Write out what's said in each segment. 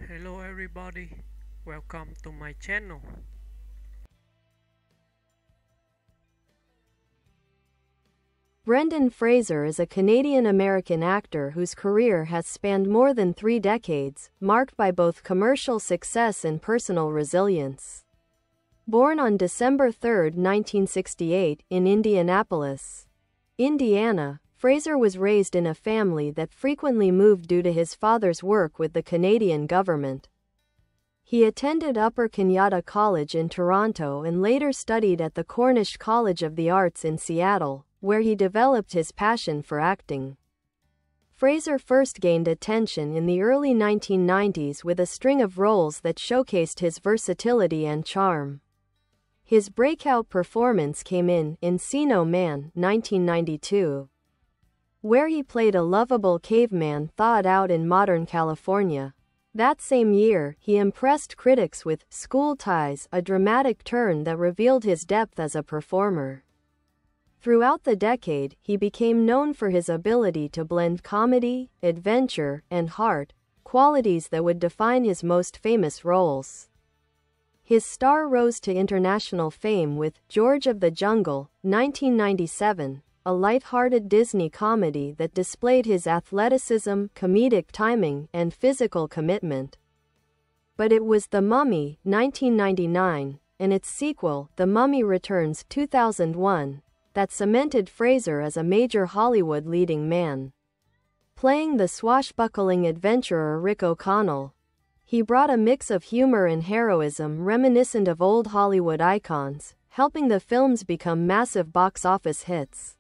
Hello everybody, welcome to my channel. Brendan Fraser is a Canadian-American actor whose career has spanned more than 3 decades, marked by both commercial success and personal resilience. Born on December 3, 1968, in Indianapolis, Indiana, Fraser was raised in a family that frequently moved due to his father's work with the Canadian government. He attended Upper Canada College in Toronto and later studied at the Cornish College of the Arts in Seattle, where he developed his passion for acting. Fraser first gained attention in the early 1990s with a string of roles that showcased his versatility and charm. His breakout performance came in Encino Man, 1992, where he played a lovable caveman thawed out in modern California. That same year, he impressed critics with School Ties, a dramatic turn that revealed his depth as a performer. Throughout the decade, he became known for his ability to blend comedy, adventure, and heart, qualities that would define his most famous roles. His star rose to international fame with George of the Jungle, 1997, a light-hearted Disney comedy that displayed his athleticism, comedic timing, and physical commitment. But it was The Mummy, 1999, and its sequel, The Mummy Returns, 2001, that cemented Fraser as a major Hollywood leading man. Playing the swashbuckling adventurer Rick O'Connell, he brought a mix of humor and heroism reminiscent of old Hollywood icons, helping the films become massive box office hits.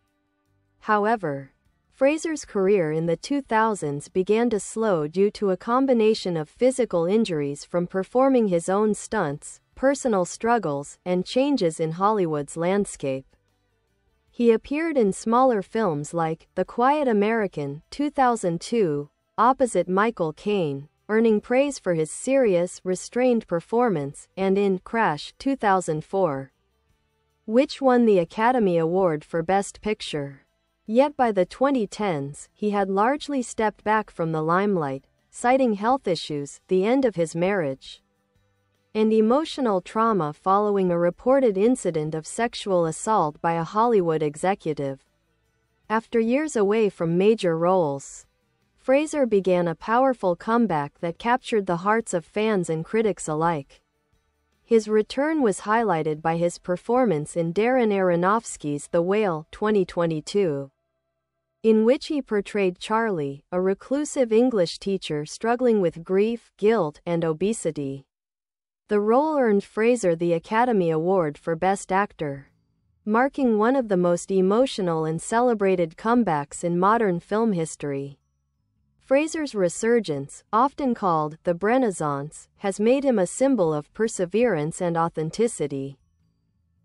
However, Fraser's career in the 2000s began to slow due to a combination of physical injuries from performing his own stunts, personal struggles, and changes in Hollywood's landscape. He appeared in smaller films like The Quiet American, 2002, opposite Michael Caine, earning praise for his serious, restrained performance, and in Crash, 2004, which won the Academy Award for Best Picture. Yet by the 2010s, he had largely stepped back from the limelight, citing health issues, the end of his marriage, and emotional trauma following a reported incident of sexual assault by a Hollywood executive. After years away from major roles, Fraser began a powerful comeback that captured the hearts of fans and critics alike. His return was highlighted by his performance in Darren Aronofsky's The Whale, 2022, in which he portrayed Charlie, a reclusive English teacher struggling with grief, guilt, and obesity. The role earned Fraser the Academy Award for Best Actor, marking one of the most emotional and celebrated comebacks in modern film history. Fraser's resurgence, often called the Renaissance, has made him a symbol of perseverance and authenticity.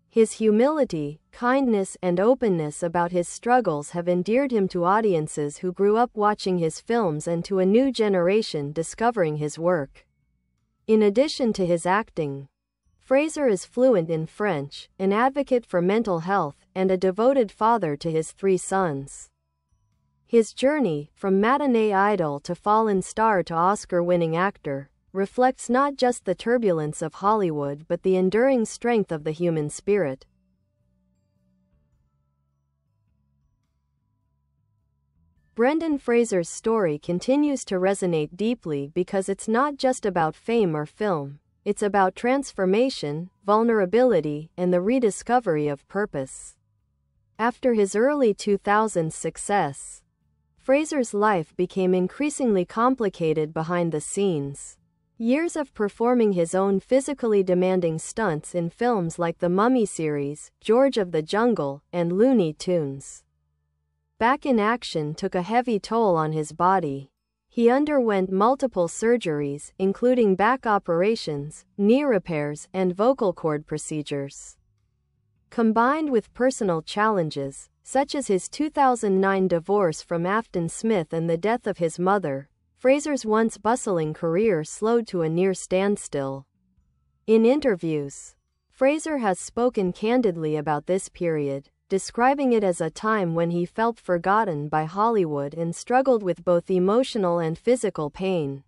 His humility, kindness, and openness about his struggles have endeared him to audiences who grew up watching his films and to a new generation discovering his work. In addition to his acting, Fraser is fluent in French, an advocate for mental health, and a devoted father to his 3 sons. His journey, from matinee idol to fallen star to Oscar-winning actor, reflects not just the turbulence of Hollywood but the enduring strength of the human spirit. Brendan Fraser's story continues to resonate deeply because it's not just about fame or film, it's about transformation, vulnerability, and the rediscovery of purpose. After his early 2000s success, Fraser's life became increasingly complicated behind the scenes. Years of performing his own physically demanding stunts in films like the Mummy series, George of the Jungle, and Looney Tunes Back in Action took a heavy toll on his body. He underwent multiple surgeries, including back operations, knee repairs, and vocal cord procedures. Combined with personal challenges, such as his 2009 divorce from Afton Smith and the death of his mother, Fraser's once bustling career slowed to a near standstill. In interviews, Fraser has spoken candidly about this period, describing it as a time when he felt forgotten by Hollywood and struggled with both emotional and physical pain.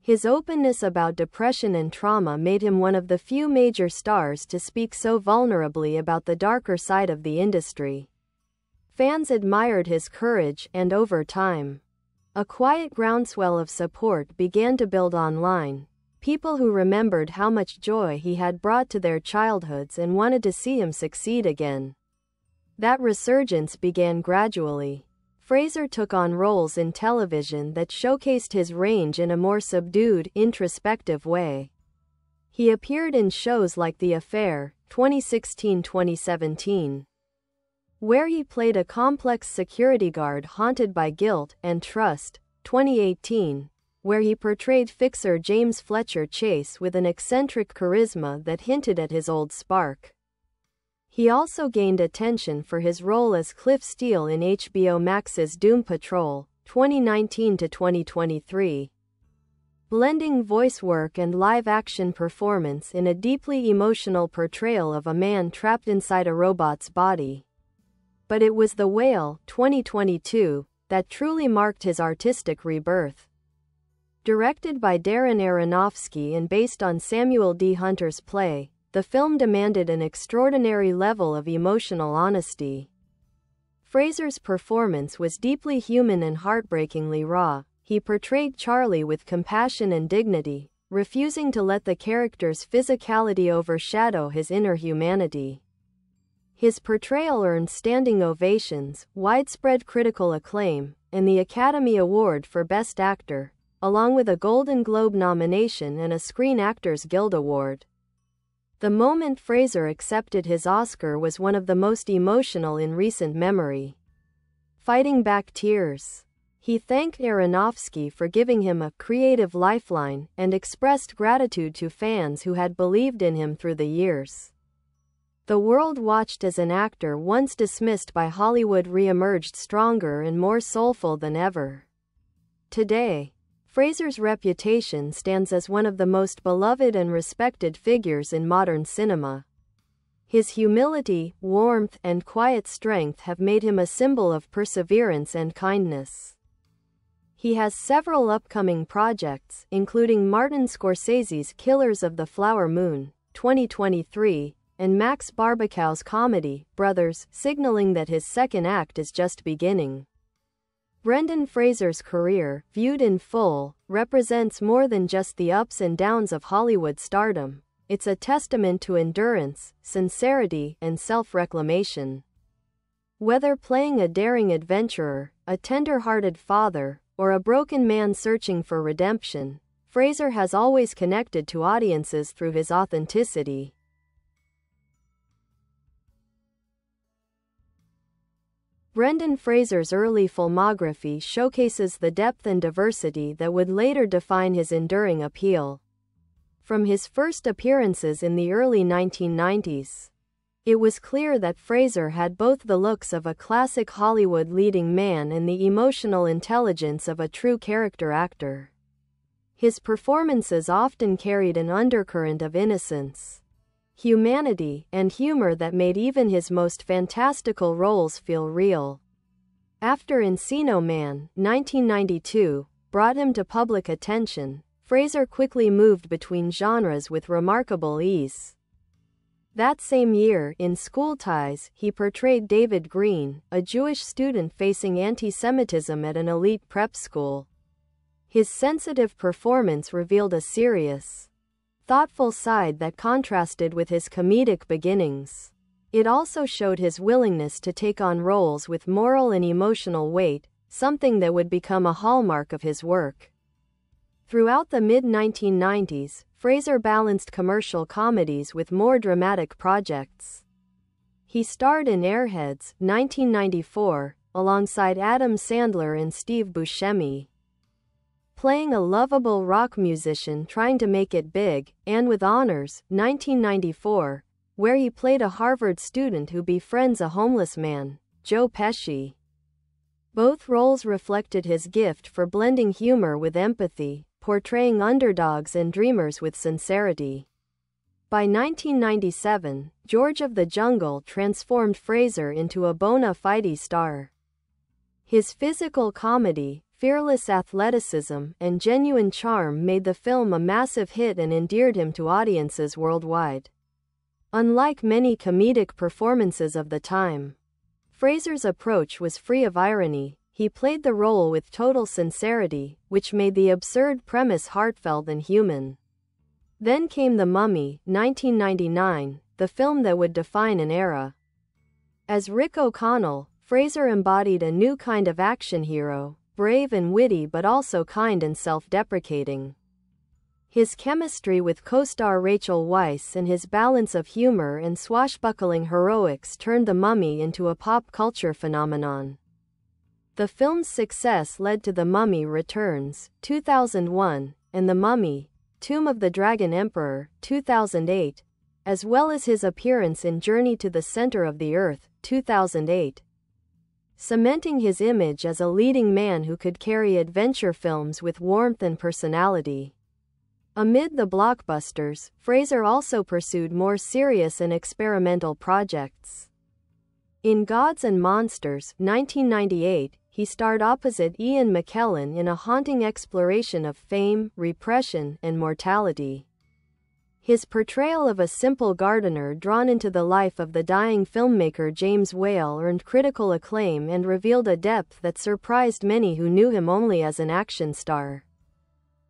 His openness about depression and trauma made him one of the few major stars to speak so vulnerably about the darker side of the industry. Fans admired his courage, and over time, a quiet groundswell of support began to build online. People who remembered how much joy he had brought to their childhoods and wanted to see him succeed again. That resurgence began gradually. Fraser took on roles in television that showcased his range in a more subdued, introspective way. He appeared in shows like The Affair, 2016-2017, where he played a complex security guard haunted by guilt and trust, 2018, where he portrayed fixer James Fletcher Chase with an eccentric charisma that hinted at his old spark. He also gained attention for his role as Cliff Steele in HBO Max's Doom Patrol, 2019-2023. Blending voice work and live-action performance in a deeply emotional portrayal of a man trapped inside a robot's body. But it was The Whale, 2022, that truly marked his artistic rebirth. Directed by Darren Aronofsky and based on Samuel D. Hunter's play, the film demanded an extraordinary level of emotional honesty. Fraser's performance was deeply human and heartbreakingly raw. He portrayed Charlie with compassion and dignity, refusing to let the character's physicality overshadow his inner humanity. His portrayal earned standing ovations, widespread critical acclaim, and the Academy Award for Best Actor, along with a Golden Globe nomination and a Screen Actors Guild Award. The moment Fraser accepted his Oscar was one of the most emotional in recent memory. Fighting back tears, he thanked Aronofsky for giving him a creative lifeline and expressed gratitude to fans who had believed in him through the years. The world watched as an actor once dismissed by Hollywood re-emerged stronger and more soulful than ever. Today, Fraser's reputation stands as one of the most beloved and respected figures in modern cinema. His humility, warmth, and quiet strength have made him a symbol of perseverance and kindness. He has several upcoming projects, including Martin Scorsese's Killers of the Flower Moon, 2023, and Max Barbakow's comedy, Brothers, signaling that his second act is just beginning. Brendan Fraser's career, viewed in full, represents more than just the ups and downs of Hollywood stardom. It's a testament to endurance, sincerity, and self-reclamation. Whether playing a daring adventurer, a tender-hearted father, or a broken man searching for redemption, Fraser has always connected to audiences through his authenticity. Brendan Fraser's early filmography showcases the depth and diversity that would later define his enduring appeal. From his first appearances in the early 1990s, it was clear that Fraser had both the looks of a classic Hollywood leading man and the emotional intelligence of a true character actor. His performances often carried an undercurrent of innocence, humanity, and humor that made even his most fantastical roles feel real. After Encino Man, 1992, brought him to public attention, Fraser quickly moved between genres with remarkable ease. That same year, in School Ties, he portrayed David Green, a Jewish student facing anti-Semitism at an elite prep school. His sensitive performance revealed a serious, thoughtful side that contrasted with his comedic beginnings. It also showed his willingness to take on roles with moral and emotional weight, something that would become a hallmark of his work. Throughout the mid-1990s, Fraser balanced commercial comedies with more dramatic projects. He starred in Airheads, 1994, alongside Adam Sandler and Steve Buscemi, playing a lovable rock musician trying to make it big, and with Honors, 1994, where he played a Harvard student who befriends a homeless man, Joe Pesci. Both roles reflected his gift for blending humor with empathy, portraying underdogs and dreamers with sincerity. By 1997, George of the Jungle transformed Fraser into a bona fide star. His physical comedy, fearless athleticism, and genuine charm made the film a massive hit and endeared him to audiences worldwide. Unlike many comedic performances of the time, Fraser's approach was free of irony. He played the role with total sincerity, which made the absurd premise heartfelt and human. Then came The Mummy, 1999, the film that would define an era. As Rick O'Connell, Fraser embodied a new kind of action hero, brave and witty but also kind and self-deprecating. His chemistry with co-star Rachel Weisz and his balance of humor and swashbuckling heroics turned The Mummy into a pop culture phenomenon. The film's success led to The Mummy Returns, 2001, and The Mummy, Tomb of the Dragon Emperor, 2008, as well as his appearance in Journey to the Center of the Earth, 2008. Cementing his image as a leading man who could carry adventure films with warmth and personality. Amid the blockbusters, Fraser also pursued more serious and experimental projects. In Gods and Monsters, 1998, he starred opposite Ian McKellen in a haunting exploration of fame, repression, and mortality. His portrayal of a simple gardener drawn into the life of the dying filmmaker James Whale earned critical acclaim and revealed a depth that surprised many who knew him only as an action star.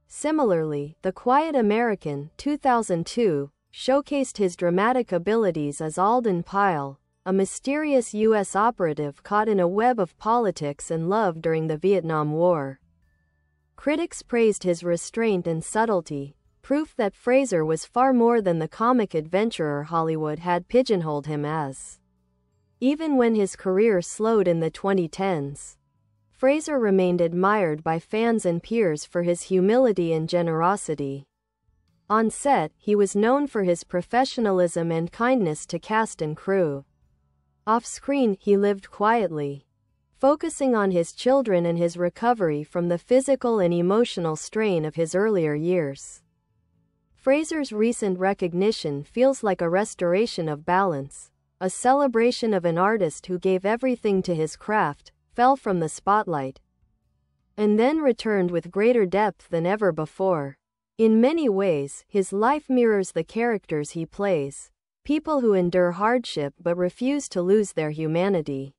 Similarly, The Quiet American, 2002, showcased his dramatic abilities as Alden Pyle, a mysterious U.S. operative caught in a web of politics and love during the Vietnam War. Critics praised his restraint and subtlety, proof that Fraser was far more than the comic adventurer Hollywood had pigeonholed him as. Even when his career slowed in the 2010s, Fraser remained admired by fans and peers for his humility and generosity. On set, he was known for his professionalism and kindness to cast and crew. Off-screen, he lived quietly, focusing on his children and his recovery from the physical and emotional strain of his earlier years. Fraser's recent recognition feels like a restoration of balance, a celebration of an artist who gave everything to his craft, fell from the spotlight, and then returned with greater depth than ever before. In many ways, his life mirrors the characters he plays, people who endure hardship but refuse to lose their humanity.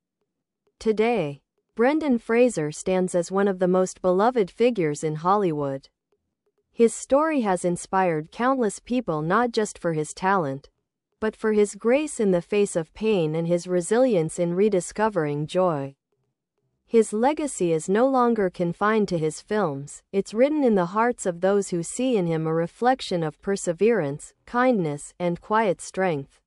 Today, Brendan Fraser stands as one of the most beloved figures in Hollywood. His story has inspired countless people not just for his talent, but for his grace in the face of pain and his resilience in rediscovering joy. His legacy is no longer confined to his films, it's written in the hearts of those who see in him a reflection of perseverance, kindness, and quiet strength.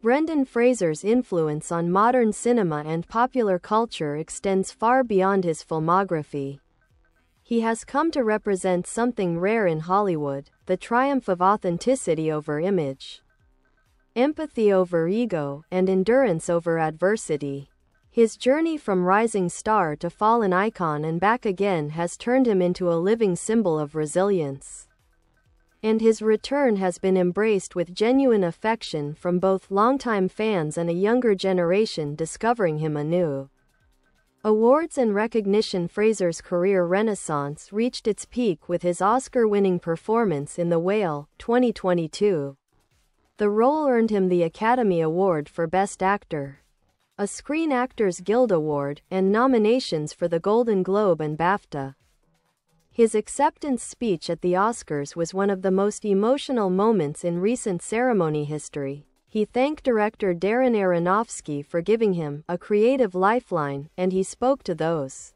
Brendan Fraser's influence on modern cinema and popular culture extends far beyond his filmography. He has come to represent something rare in Hollywood, the triumph of authenticity over image, empathy over ego, and endurance over adversity. His journey from rising star to fallen icon and back again has turned him into a living symbol of resilience. And his return has been embraced with genuine affection from both longtime fans and a younger generation discovering him anew. Awards and recognition. Fraser's career renaissance reached its peak with his Oscar-winning performance in The Whale, 2022. The role earned him the Academy Award for Best Actor, a Screen Actors Guild Award, and nominations for the Golden Globe and BAFTA. His acceptance speech at the Oscars was one of the most emotional moments in recent ceremony history. He thanked director Darren Aronofsky for giving him a creative lifeline, and he spoke to those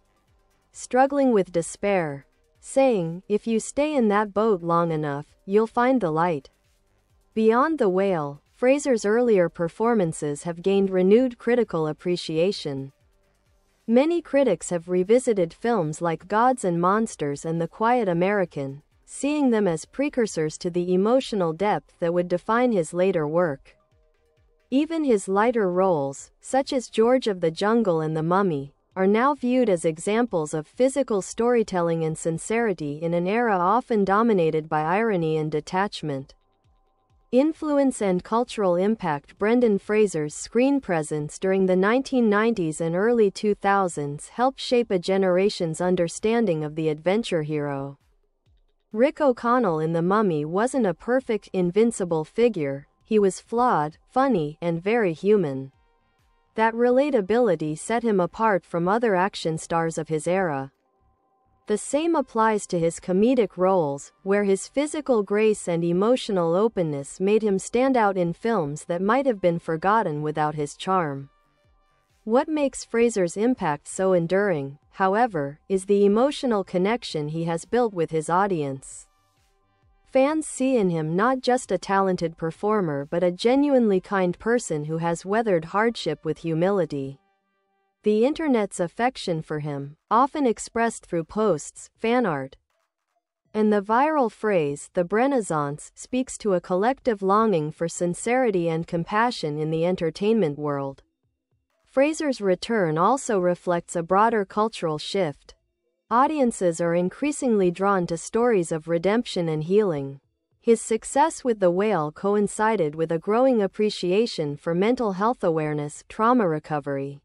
struggling with despair, saying, "If you stay in that boat long enough, you'll find the light." Beyond The Whale, Fraser's earlier performances have gained renewed critical appreciation. Many critics have revisited films like Gods and Monsters and The Quiet American, seeing them as precursors to the emotional depth that would define his later work. Even his lighter roles, such as George of the Jungle and The Mummy, are now viewed as examples of physical storytelling and sincerity in an era often dominated by irony and detachment. Influence and cultural impact. Brendan Fraser's screen presence during the 1990s and early 2000s helped shape a generation's understanding of the adventure hero. Rick O'Connell in The Mummy wasn't a perfect, invincible figure. He was flawed, funny, and very human. That relatability set him apart from other action stars of his era. The same applies to his comedic roles, where his physical grace and emotional openness made him stand out in films that might have been forgotten without his charm. What makes Fraser's impact so enduring, however, is the emotional connection he has built with his audience. Fans see in him not just a talented performer but a genuinely kind person who has weathered hardship with humility. The internet's affection for him, often expressed through posts, fan art, and the viral phrase, the Brenaissance, speaks to a collective longing for sincerity and compassion in the entertainment world. Fraser's return also reflects a broader cultural shift. Audiences are increasingly drawn to stories of redemption and healing. His success with The Whale coincided with a growing appreciation for mental health awareness, trauma recovery,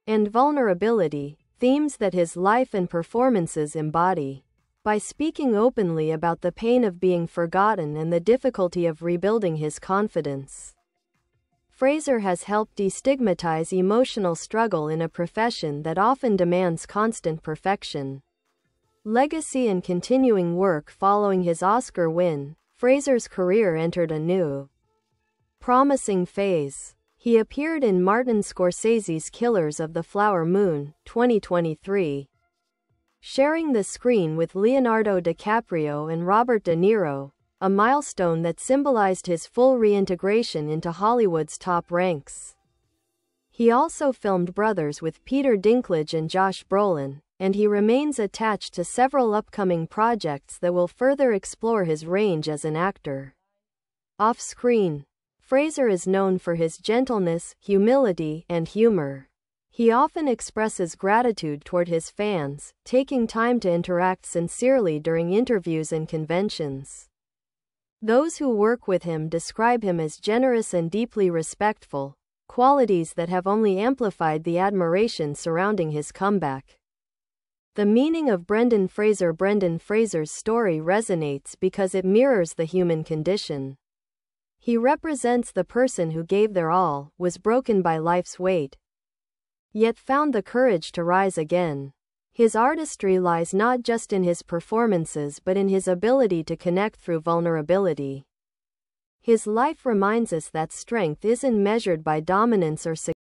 and vulnerability, themes that his life and performances embody. By speaking openly about the pain of being forgotten and the difficulty of rebuilding his confidence, Fraser has helped destigmatize emotional struggle in a profession that often demands constant perfection. Legacy and continuing work. Following his Oscar win, Fraser's career entered a new, promising phase. He appeared in Martin Scorsese's Killers of the Flower Moon, 2023, sharing the screen with Leonardo DiCaprio and Robert De Niro, a milestone that symbolized his full reintegration into Hollywood's top ranks. He also filmed Brothers with Peter Dinklage and Josh Brolin, and he remains attached to several upcoming projects that will further explore his range as an actor. Off-screen, Fraser is known for his gentleness, humility, and humor. He often expresses gratitude toward his fans, taking time to interact sincerely during interviews and conventions. Those who work with him describe him as generous and deeply respectful, qualities that have only amplified the admiration surrounding his comeback. The meaning of Brendan Fraser's story resonates because it mirrors the human condition. He represents the person who gave their all, was broken by life's weight, yet found the courage to rise again. His artistry lies not just in his performances but in his ability to connect through vulnerability. His life reminds us that strength isn't measured by dominance or success.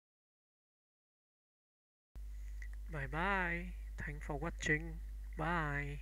Bye bye. Thanks for watching. Bye.